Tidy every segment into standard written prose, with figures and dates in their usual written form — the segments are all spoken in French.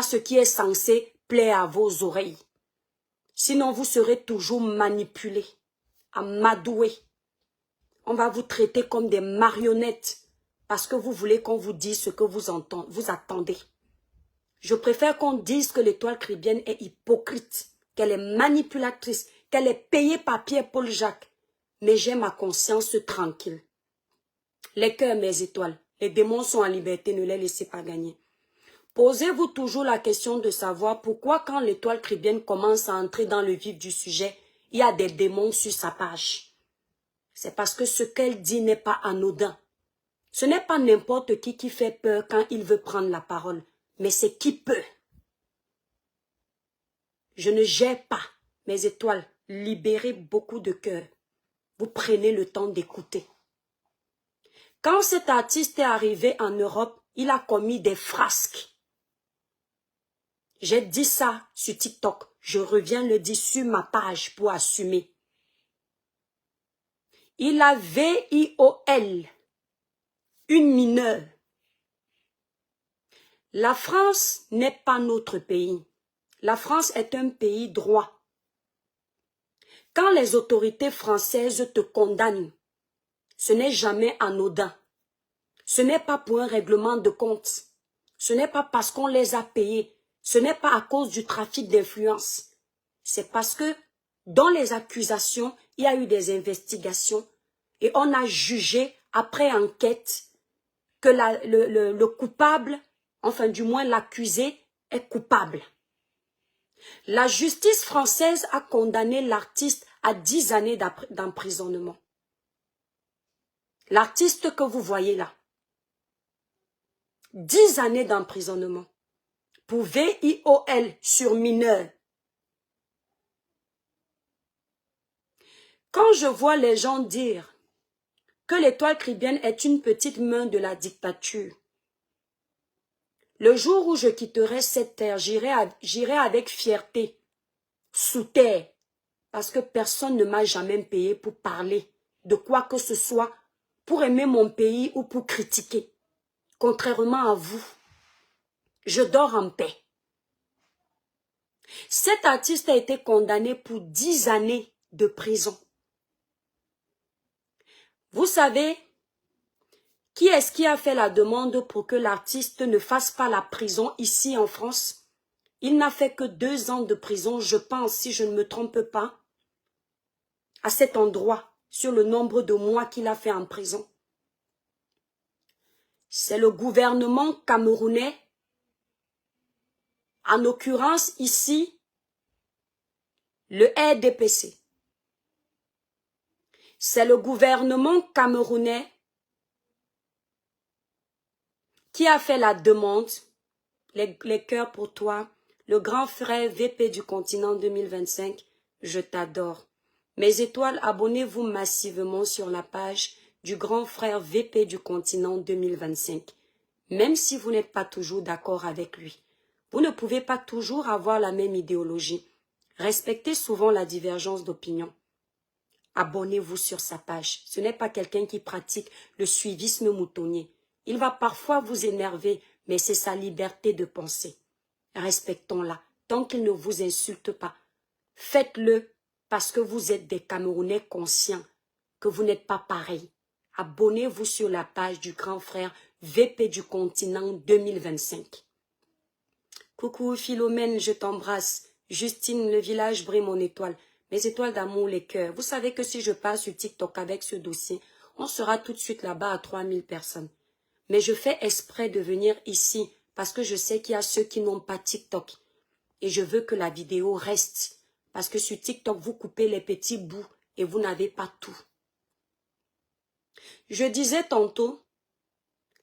ce qui est censé plaire à vos oreilles. Sinon, vous serez toujours manipulés, amadoués. On va vous traiter comme des marionnettes parce que vous voulez qu'on vous dise ce que vous attendez. Je préfère qu'on dise que l'étoile caribéenne est hypocrite, qu'elle est manipulatrice, qu'elle est payée par Pierre-Paul Jacques. Mais j'ai ma conscience tranquille. Les cœurs, mes étoiles, les démons sont en liberté, ne les laissez pas gagner. Posez-vous toujours la question de savoir pourquoi quand l'étoile caribéenne commence à entrer dans le vif du sujet, il y a des démons sur sa page. C'est parce que ce qu'elle dit n'est pas anodin. Ce n'est pas n'importe qui fait peur quand il veut prendre la parole, mais c'est qui peut. Je ne gère pas, mes étoiles, libérez beaucoup de cœur. Vous prenez le temps d'écouter. Quand cet artiste est arrivé en Europe, il a commis des frasques. J'ai dit ça sur TikTok. Je reviens le dire sur ma page pour assumer. Il a VIOL, une mineure. La France n'est pas notre pays. La France est un pays droit. Quand les autorités françaises te condamnent, ce n'est jamais anodin. Ce n'est pas pour un règlement de compte. Ce n'est pas parce qu'on les a payés. Ce n'est pas à cause du trafic d'influence. C'est parce que dans les accusations, il y a eu des investigations et on a jugé après enquête que le coupable, enfin du moins l'accusé, est coupable. La justice française a condamné l'artiste à 10 années d'emprisonnement. L'artiste que vous voyez là. 10 années d'emprisonnement pour VIOL sur mineur. Quand je vois les gens dire que l'étoile caribéenne est une petite main de la dictature, le jour où je quitterai cette terre, j'irai avec fierté, sous terre, parce que personne ne m'a jamais payé pour parler de quoi que ce soit, pour aimer mon pays ou pour critiquer. Contrairement à vous, je dors en paix. Cet artiste a été condamné pour 10 années de prison. Vous savez, qui est-ce qui a fait la demande pour que l'artiste ne fasse pas la prison ici en France? Il n'a fait que 2 ans de prison, je pense, si je ne me trompe pas, à cet endroit, sur le nombre de mois qu'il a fait en prison. C'est le gouvernement camerounais, en l'occurrence ici, le RDPC. C'est le gouvernement camerounais qui a fait la demande, les cœurs pour toi, le grand frère VP du continent 2025, je t'adore. Mes étoiles, abonnez-vous massivement sur la page du grand frère VP du continent 2025. Même si vous n'êtes pas toujours d'accord avec lui. Vous ne pouvez pas toujours avoir la même idéologie. Respectez souvent la divergence d'opinion. Abonnez-vous sur sa page. Ce n'est pas quelqu'un qui pratique le suivisme moutonnier. Il va parfois vous énerver, mais c'est sa liberté de penser. Respectons-la. Tant qu'il ne vous insulte pas, faites-le parce que vous êtes des Camerounais conscients, que vous n'êtes pas pareils. Abonnez-vous sur la page du grand frère VP du continent 2025. Coucou Philomène, je t'embrasse. Justine, le village brille mon étoile. Mes étoiles d'amour, les cœurs. Vous savez que si je passe sur TikTok avec ce dossier, on sera tout de suite là-bas à 3000 personnes. Mais je fais exprès de venir ici parce que je sais qu'il y a ceux qui n'ont pas TikTok. Et je veux que la vidéo reste. Parce que sur TikTok, vous coupez les petits bouts et vous n'avez pas tout. Je disais tantôt,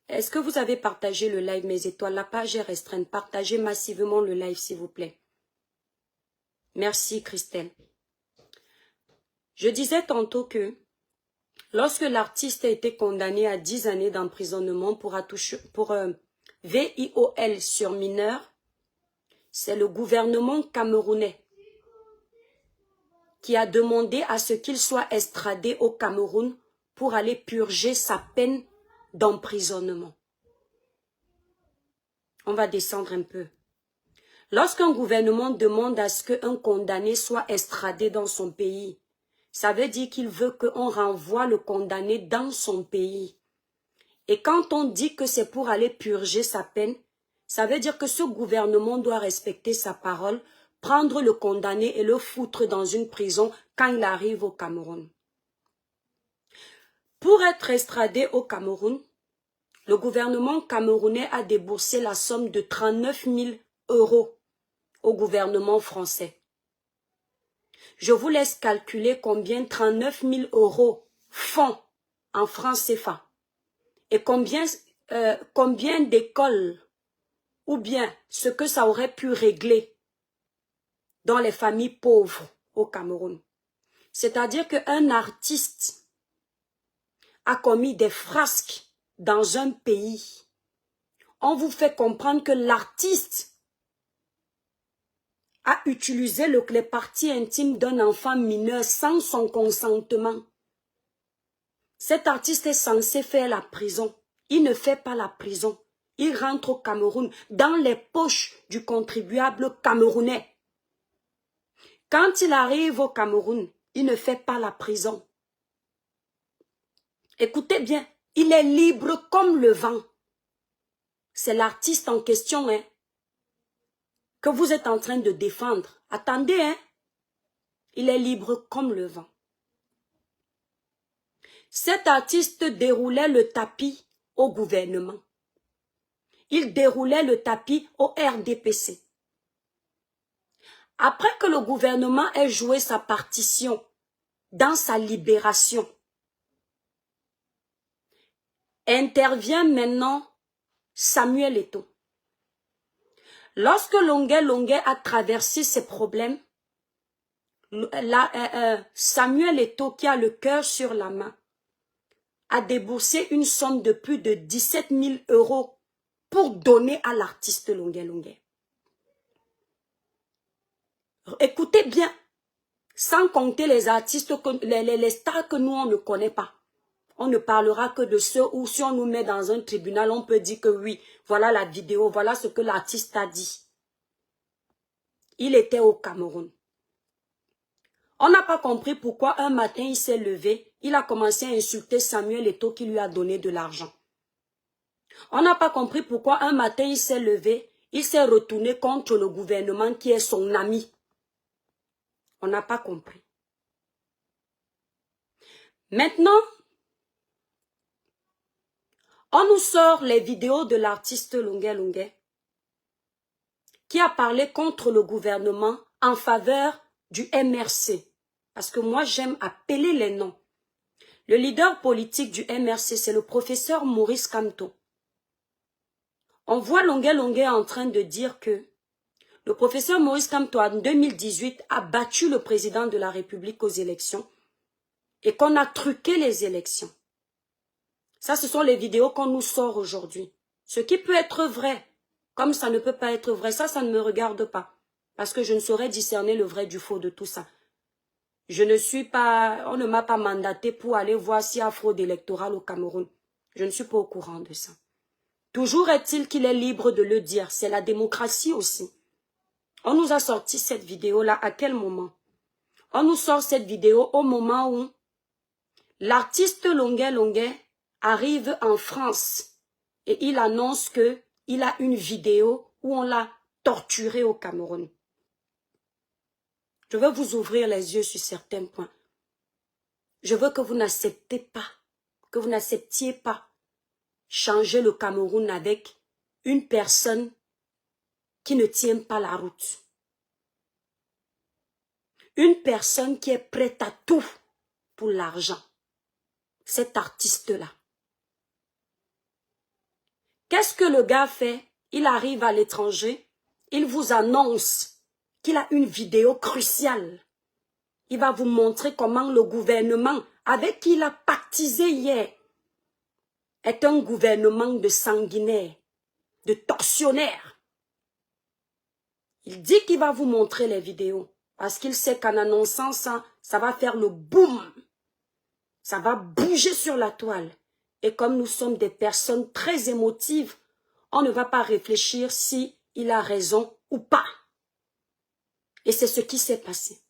est-ce que vous avez partagé le live mes étoiles? La page est restreinte. Partagez massivement le live s'il vous plaît. Merci Christelle. Je disais tantôt que lorsque l'artiste a été condamné à 10 années d'emprisonnement pour VIOL sur mineur, c'est le gouvernement camerounais qui a demandé à ce qu'il soit extradé au Cameroun pour aller purger sa peine d'emprisonnement. On va descendre un peu. Lorsqu'un gouvernement demande à ce qu'un condamné soit extradé dans son pays, ça veut dire qu'il veut qu'on renvoie le condamné dans son pays. Et quand on dit que c'est pour aller purger sa peine, ça veut dire que ce gouvernement doit respecter sa parole, prendre le condamné et le foutre dans une prison quand il arrive au Cameroun. Pour être extradé au Cameroun, le gouvernement camerounais a déboursé la somme de 39 000 € au gouvernement français. Je vous laisse calculer combien 39 000 € font en francs CFA et combien d'écoles ou bien ce que ça aurait pu régler dans les familles pauvres au Cameroun. C'est-à-dire qu'un artiste a commis des frasques dans un pays. On vous fait comprendre que l'artiste a utilisé les parties intimes d'un enfant mineur sans son consentement. Cet artiste est censé faire la prison. Il ne fait pas la prison. Il rentre au Cameroun dans les poches du contribuable camerounais. Quand il arrive au Cameroun, il ne fait pas la prison. Écoutez bien, il est libre comme le vent. C'est l'artiste en question, hein, que vous êtes en train de défendre. Attendez, hein. Il est libre comme le vent. Cet artiste déroulait le tapis au gouvernement. Il déroulait le tapis au RDPC. Après que le gouvernement ait joué sa partition dans sa libération, intervient maintenant Samuel Eto'o. Lorsque Longuet a traversé ses problèmes, Samuel Eto'o, qui a le cœur sur la main, a déboursé une somme de plus de 17 000 € pour donner à l'artiste Longuet. Écoutez bien, sans compter les artistes, les stars que nous on ne connaît pas. On ne parlera que de ceux où si on nous met dans un tribunal, on peut dire que oui, voilà la vidéo, voilà ce que l'artiste a dit. Il était au Cameroun. On n'a pas compris pourquoi un matin il s'est levé, il a commencé à insulter Samuel Eto'o qui lui a donné de l'argent. On n'a pas compris pourquoi un matin il s'est levé, il s'est retourné contre le gouvernement qui est son ami. On n'a pas compris. Maintenant, on nous sort les vidéos de l'artiste Longuet qui a parlé contre le gouvernement en faveur du MRC. Parce que moi, j'aime appeler les noms. Le leader politique du MRC, c'est le professeur Maurice Kamto. On voit Longuet en train de dire que le professeur Maurice Kamto, en 2018, a battu le président de la République aux élections et qu'on a truqué les élections. Ça, ce sont les vidéos qu'on nous sort aujourd'hui. Ce qui peut être vrai, comme ça ne peut pas être vrai, ça ne me regarde pas. Parce que je ne saurais discerner le vrai du faux de tout ça. Je ne suis pas, on ne m'a pas mandaté pour aller voir s'il y a fraude électorale au Cameroun. Je ne suis pas au courant de ça. Toujours est-il qu'il est libre de le dire. C'est la démocratie aussi. On nous a sorti cette vidéo-là à quel moment? On nous sort cette vidéo au moment où l'artiste Longuet arrive en France et il annonce qu'il a une vidéo où on l'a torturé au Cameroun. Je veux vous ouvrir les yeux sur certains points. Je veux que vous n'acceptez pas, que vous n'acceptiez pas changer le Cameroun avec une personne qui ne tient pas la route. Une personne qui est prête à tout pour l'argent. Cet artiste-là. Qu'est-ce que le gars fait? Il arrive à l'étranger, il vous annonce qu'il a une vidéo cruciale. Il va vous montrer comment le gouvernement, avec qui il a pactisé hier, est un gouvernement de sanguinaires, de tortionnaires. Il dit qu'il va vous montrer les vidéos, parce qu'il sait qu'en annonçant ça, ça va faire le boum. Ça va bouger sur la toile. Et comme nous sommes des personnes très émotives, on ne va pas réfléchir si il a raison ou pas. Et c'est ce qui s'est passé.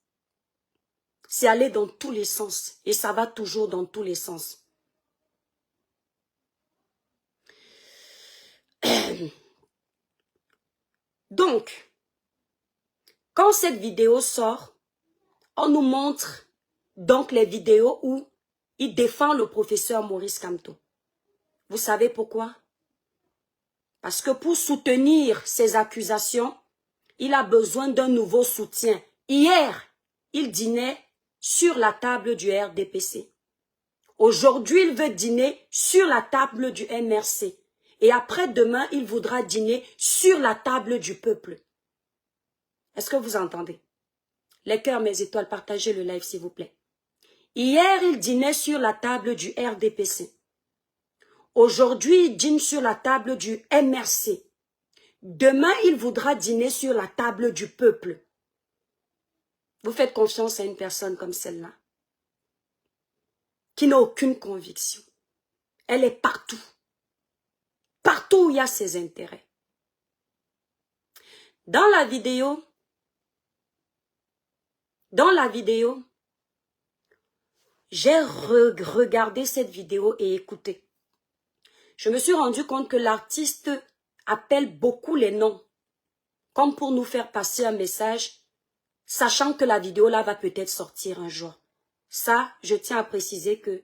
C'est allé dans tous les sens. Et ça va toujours dans tous les sens. Donc, quand cette vidéo sort, on nous montre donc les vidéos où il défend le professeur Maurice Kamto. Vous savez pourquoi? Parce que pour soutenir ces accusations, il a besoin d'un nouveau soutien. Hier, il dînait sur la table du RDPC. Aujourd'hui, il veut dîner sur la table du MRC. Et après-demain, il voudra dîner sur la table du peuple. Est-ce que vous entendez? Les cœurs, mes étoiles, partagez le live s'il vous plaît. Hier, il dînait sur la table du RDPC. Aujourd'hui, il dîne sur la table du MRC. Demain, il voudra dîner sur la table du peuple. Vous faites confiance à une personne comme celle-là, qui n'a aucune conviction. Elle est partout. Partout où il y a ses intérêts. Dans la vidéo, j'ai regardé cette vidéo et écouté. Je me suis rendu compte que l'artiste appelle beaucoup les noms, comme pour nous faire passer un message, sachant que la vidéo là va peut-être sortir un jour. Ça, je tiens à préciser que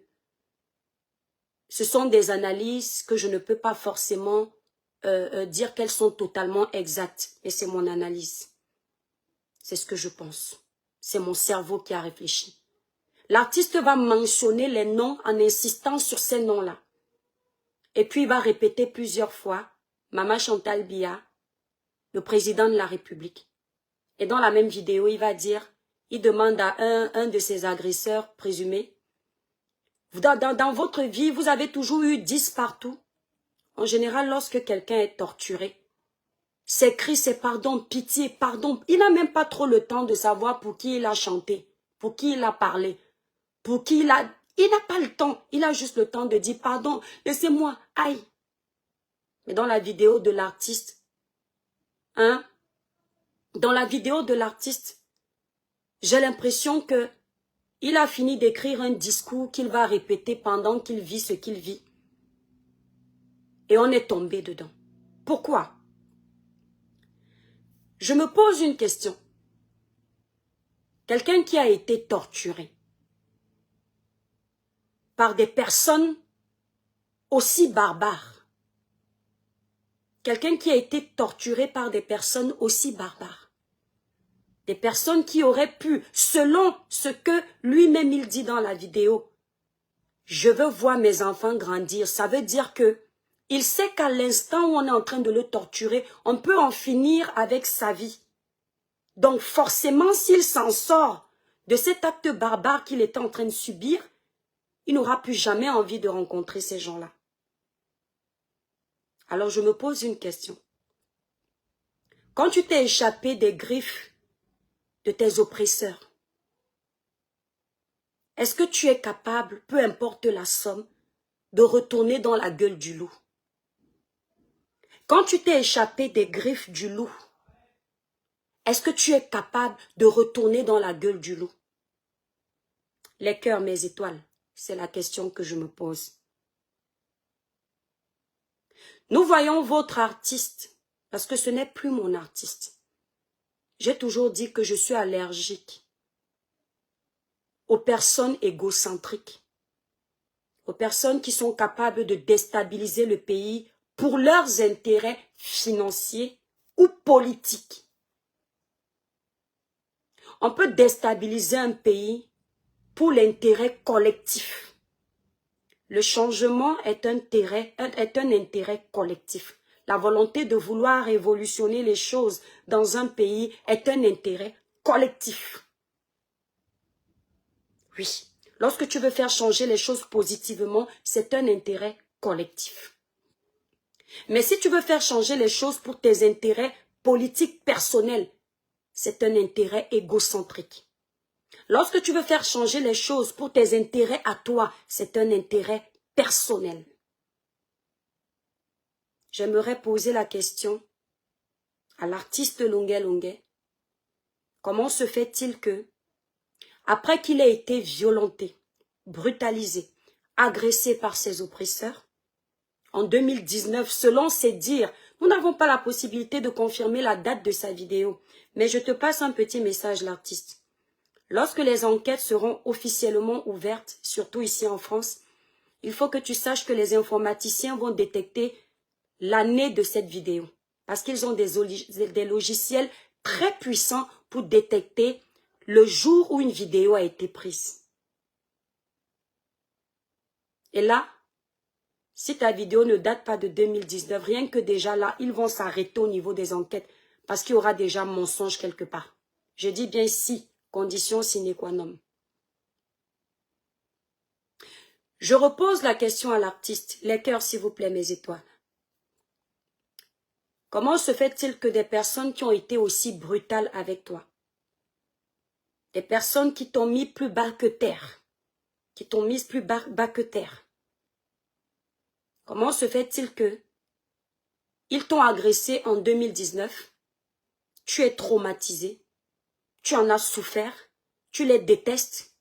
ce sont des analyses que je ne peux pas forcément dire qu'elles sont totalement exactes. Et c'est mon analyse. C'est ce que je pense. C'est mon cerveau qui a réfléchi. L'artiste va mentionner les noms en insistant sur ces noms-là. Et puis il va répéter plusieurs fois Maman Chantal Biya, le président de la République. Et dans la même vidéo, il va dire, il demande à un de ses agresseurs présumés, dans votre vie, vous avez toujours eu 10 partout. En général, lorsque quelqu'un est torturé, ses cris, c'est pardon, pitié, pardon. Il n'a même pas trop le temps de savoir pour qui il a chanté, pour qui il a parlé, pour qui il a... Il n'a pas le temps. Il a juste le temps de dire pardon, laissez-moi, aïe. Mais dans la vidéo de l'artiste, j'ai l'impression que il a fini d'écrire un discours qu'il va répéter pendant qu'il vit ce qu'il vit. Et on est tombé dedans. Pourquoi? Je me pose une question. Quelqu'un qui a été torturé par des personnes aussi barbares. Quelqu'un qui a été torturé par des personnes aussi barbares. Des personnes qui auraient pu, selon ce que lui-même il dit dans la vidéo, je veux voir mes enfants grandir. Ça veut dire que il sait qu'à l'instant où on est en train de le torturer, on peut en finir avec sa vie. Donc forcément, s'il s'en sort de cet acte barbare qu'il était en train de subir, il n'aura plus jamais envie de rencontrer ces gens-là. Alors je me pose une question. Quand tu t'es échappé des griffes de tes oppresseurs, est-ce que tu es capable, peu importe la somme, de retourner dans la gueule du loup? Quand tu t'es échappé des griffes du loup, est-ce que tu es capable de retourner dans la gueule du loup? Les cœurs, mes étoiles, c'est la question que je me pose. Nous voyons votre artiste, parce que ce n'est plus mon artiste. J'ai toujours dit que je suis allergique aux personnes égocentriques, aux personnes qui sont capables de déstabiliser le pays pour leurs intérêts financiers ou politiques. On peut déstabiliser un pays pour l'intérêt collectif. Le changement est un intérêt collectif. La volonté de vouloir révolutionner les choses dans un pays est un intérêt collectif. Oui, lorsque tu veux faire changer les choses positivement, c'est un intérêt collectif. Mais si tu veux faire changer les choses pour tes intérêts politiques personnels, c'est un intérêt égocentrique. Lorsque tu veux faire changer les choses pour tes intérêts à toi, c'est un intérêt personnel. J'aimerais poser la question à l'artiste Longuet Longuet. comment se fait-il que, après qu'il ait été violenté, brutalisé, agressé par ses oppresseurs, en 2019, selon ses dires, nous n'avons pas la possibilité de confirmer la date de sa vidéo, mais je te passe un petit message, l'artiste. Lorsque les enquêtes seront officiellement ouvertes, surtout ici en France, il faut que tu saches que les informaticiens vont détecter l'année de cette vidéo. Parce qu'ils ont des logiciels très puissants pour détecter le jour où une vidéo a été prise. Et là, si ta vidéo ne date pas de 2019, rien que déjà là, ils vont s'arrêter au niveau des enquêtes parce qu'il y aura déjà mensonge quelque part. Je dis bien si, condition sine qua non. Je repose la question à l'artiste. Les cœurs, s'il vous plaît, mes étoiles. Comment se fait-il que des personnes qui ont été aussi brutales avec toi, des personnes qui t'ont mis plus bas que terre, qui t'ont mis plus bas que terre, comment se fait-il que ils t'ont agressé en 2019, tu es traumatisé, tu en as souffert, tu les détestes.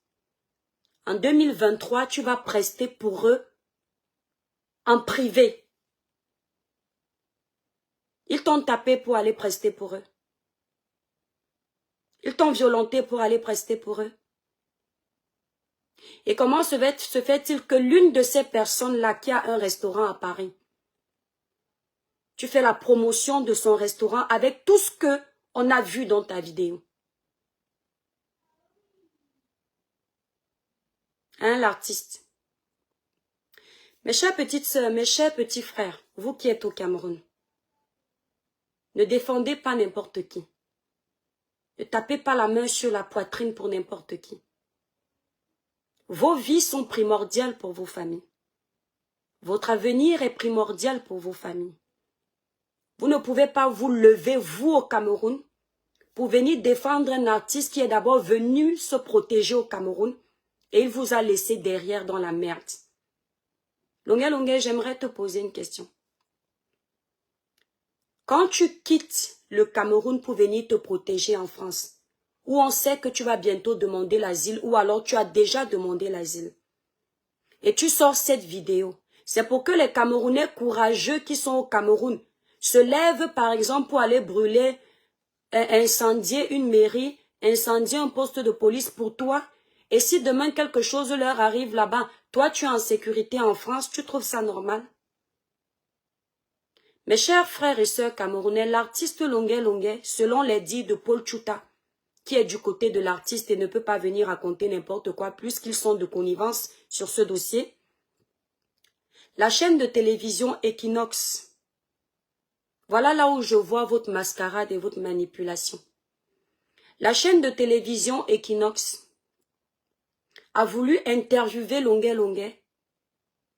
En 2023, tu vas prester pour eux en privé. Ils t'ont tapé pour aller prester pour eux. Ils t'ont violenté pour aller prester pour eux. Et comment se fait-il que l'une de ces personnes-là qui a un restaurant à Paris, tu fais la promotion de son restaurant avec tout ce qu'on a vu dans ta vidéo? Hein, l'artiste? Mes chères petites sœurs, mes chers petits frères, vous qui êtes au Cameroun, ne défendez pas n'importe qui. Ne tapez pas la main sur la poitrine pour n'importe qui. Vos vies sont primordiales pour vos familles. Votre avenir est primordial pour vos familles. Vous ne pouvez pas vous lever, vous au Cameroun, pour venir défendre un artiste qui est d'abord venu se protéger au Cameroun et il vous a laissé derrière dans la merde. Longuet, j'aimerais te poser une question. Quand tu quittes le Cameroun pour venir te protéger en France, où on sait que tu vas bientôt demander l'asile ou alors tu as déjà demandé l'asile, et tu sors cette vidéo, c'est pour que les Camerounais courageux qui sont au Cameroun se lèvent par exemple pour aller brûler, incendier une mairie, incendier un poste de police pour toi. Et si demain quelque chose leur arrive là-bas, toi tu es en sécurité en France, tu trouves ça normal? Mes chers frères et sœurs camerounais, l'artiste Longuet, selon les dits de Paul Tchouta, qui est du côté de l'artiste et ne peut pas venir raconter n'importe quoi, puisqu'ils sont de connivence sur ce dossier, la chaîne de télévision Equinox, voilà là où je vois votre mascarade et votre manipulation. La chaîne de télévision Equinox a voulu interviewer Longuet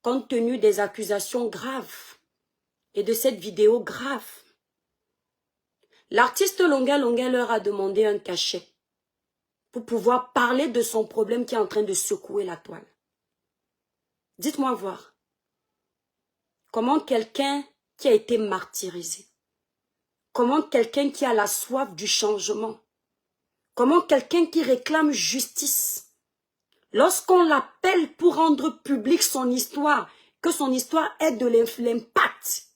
compte tenu des accusations graves et de cette vidéo grave. L'artiste Longuet leur a demandé un cachet pour pouvoir parler de son problème qui est en train de secouer la toile. Dites-moi voir, comment quelqu'un qui a été martyrisé, comment quelqu'un qui a la soif du changement, comment quelqu'un qui réclame justice, lorsqu'on l'appelle pour rendre public son histoire, que son histoire ait de l'impact,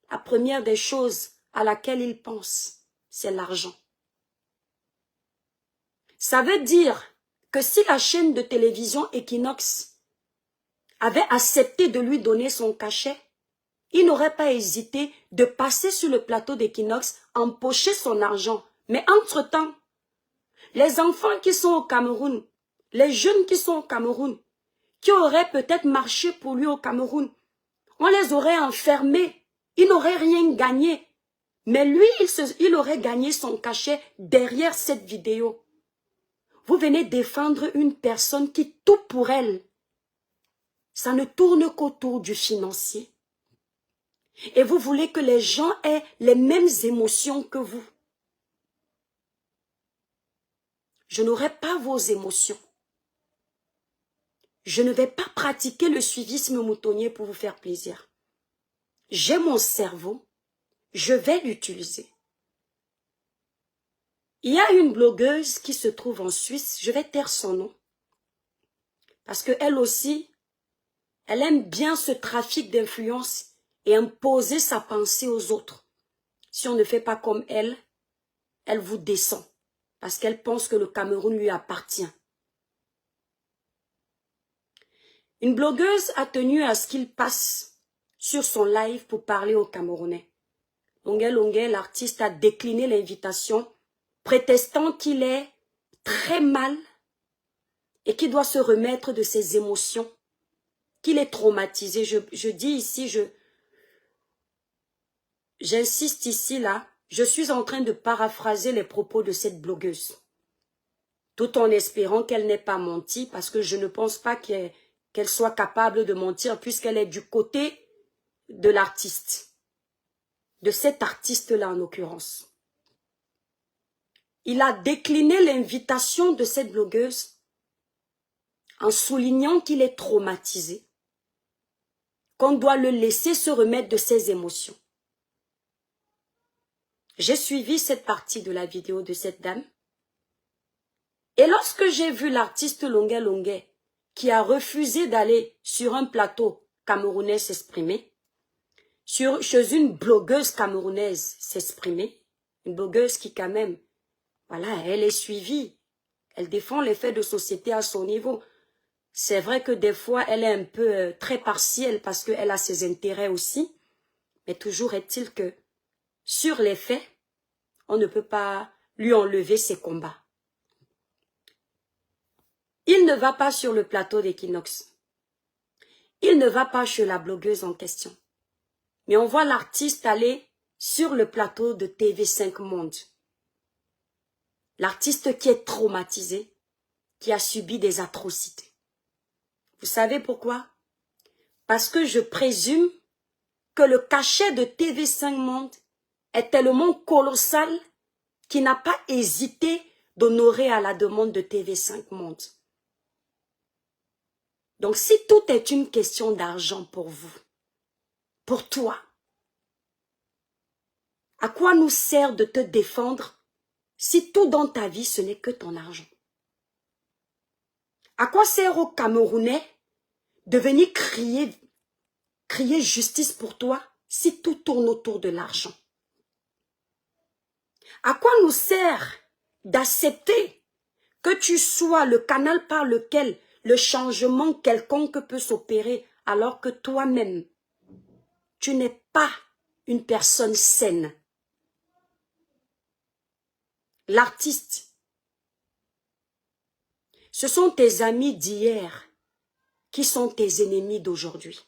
la première des choses à laquelle il pense, c'est l'argent. Ça veut dire que si la chaîne de télévision Equinox avait accepté de lui donner son cachet, il n'aurait pas hésité de passer sur le plateau d'Equinox, empocher son argent. Mais entre-temps, les enfants qui sont au Cameroun, les jeunes qui sont au Cameroun, qui auraient peut-être marché pour lui au Cameroun, on les aurait enfermés, il n'aurait rien gagné. Mais lui, il aurait gagné son cachet derrière cette vidéo. Vous venez défendre une personne qui, tout pour elle, ça ne tourne qu'autour du financier. Et vous voulez que les gens aient les mêmes émotions que vous. Je n'aurai pas vos émotions. Je ne vais pas pratiquer le suivisme moutonnier pour vous faire plaisir. J'ai mon cerveau, je vais l'utiliser. Il y a une blogueuse qui se trouve en Suisse, je vais taire son nom, parce qu'elle aussi, elle aime bien ce trafic d'influence et imposer sa pensée aux autres. Si on ne fait pas comme elle vous descend, parce qu'elle pense que le Cameroun lui appartient. Une blogueuse a tenu à ce qu'il passe sur son live pour parler aux Camerounais. Longuet, l'artiste a décliné l'invitation, prétextant qu'il est très mal et qu'il doit se remettre de ses émotions, qu'il est traumatisé. Je dis ici, j'insiste ici, là, je suis en train de paraphraser les propos de cette blogueuse, tout en espérant qu'elle n'ait pas menti, parce que je ne pense pas qu'elle soit capable de mentir, puisqu'elle est du côté de l'artiste, de cet artiste-là en l'occurrence. Il a décliné l'invitation de cette blogueuse en soulignant qu'il est traumatisé, qu'on doit le laisser se remettre de ses émotions. J'ai suivi cette partie de la vidéo de cette dame. Et lorsque j'ai vu l'artiste Longuet, qui a refusé d'aller sur un plateau camerounais s'exprimer, chez une blogueuse camerounaise s'exprimer, une blogueuse qui quand même, voilà, elle est suivie, elle défend les faits de société à son niveau. C'est vrai que des fois, elle est un peu très partielle parce qu'elle a ses intérêts aussi, mais toujours est-il que sur les faits, on ne peut pas lui enlever ses combats. Il ne va pas sur le plateau d'Equinox. Il ne va pas chez la blogueuse en question. Mais on voit l'artiste aller sur le plateau de TV5 Monde. L'artiste qui est traumatisé, qui a subi des atrocités. Vous savez pourquoi? Parce que je présume que le cachet de TV5 Monde est tellement colossal qu'il n'a pas hésité d'honorer à la demande de TV5 Monde. Donc si tout est une question d'argent pour vous, pour toi, à quoi nous sert de te défendre si tout dans ta vie ce n'est que ton argent? À quoi sert aux Camerounais de venir crier justice pour toi si tout tourne autour de l'argent? À quoi nous sert d'accepter que tu sois le canal par lequel le changement quelconque peut s'opérer alors que toi-même, tu n'es pas une personne saine? L'artiste, ce sont tes amis d'hier qui sont tes ennemis d'aujourd'hui.